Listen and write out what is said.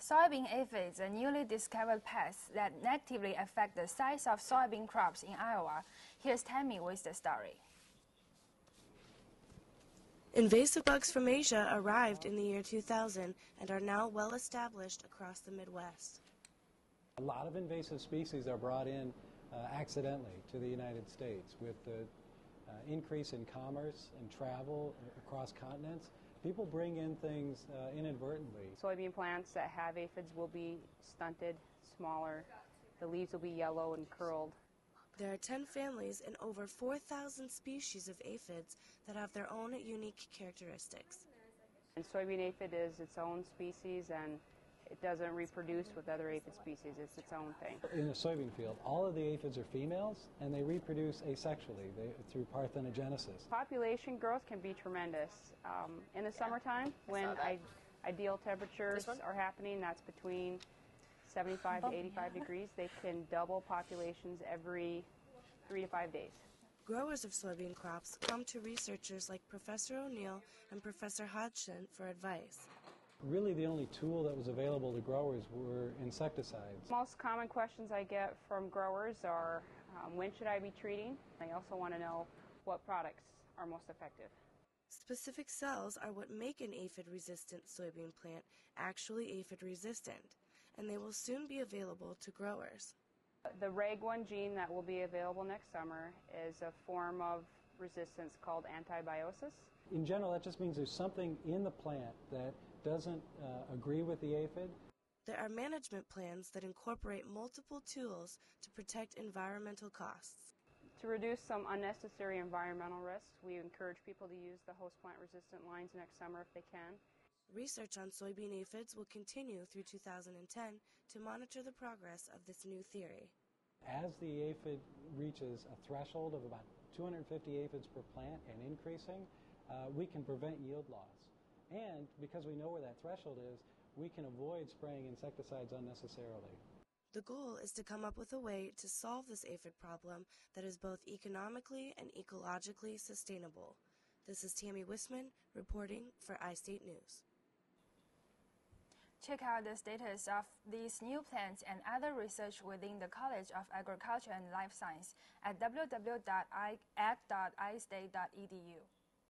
Soybean aphids are newly discovered pests that negatively affect the size of soybean crops in Iowa. Here's Tammy with the story. Invasive bugs from Asia arrived in the year 2000 and are now well established across the Midwest. A lot of invasive species are brought in accidentally to the United States. With the increase in commerce and travel across continents, people bring in things inadvertently. Soybean plants that have aphids will be stunted, smaller. The leaves will be yellow and curled. There are 10 families and over 4,000 species of aphids that have their own unique characteristics. And soybean aphid is its own species, and it doesn't reproduce with other aphid species. It's its own thing. In a soybean field, all of the aphids are females, and they reproduce asexually through parthenogenesis. Population growth can be tremendous. In the summertime, when ideal temperatures are happening, that's between 75 to 85 degrees, they can double populations every 3 to 5 days. Growers of soybean crops come to researchers like Professor O'Neill and Professor Hodgson for advice. Really, the only tool that was available to growers were insecticides. Most common questions I get from growers are, when should I be treating? They also want to know what products are most effective. Specific cells are what make an aphid-resistant soybean plant actually aphid-resistant, and they will soon be available to growers. The RAG1 gene that will be available next summer is a form of resistance called antibiosis. In general, that just means there's something in the plant that doesn't agree with the aphid. There are management plans that incorporate multiple tools to protect environmental costs. To reduce some unnecessary environmental risks, we encourage people to use the host plant resistant lines next summer if they can. Research on soybean aphids will continue through 2010 to monitor the progress of this new theory. As the aphid reaches a threshold of about 250 aphids per plant and increasing, we can prevent yield loss. And because we know where that threshold is, we can avoid spraying insecticides unnecessarily. The goal is to come up with a way to solve this aphid problem that is both economically and ecologically sustainable. This is Tammy Wismann reporting for iState News. Check out the status of these new plants and other research within the College of Agriculture and Life Science at www.ag.istate.edu.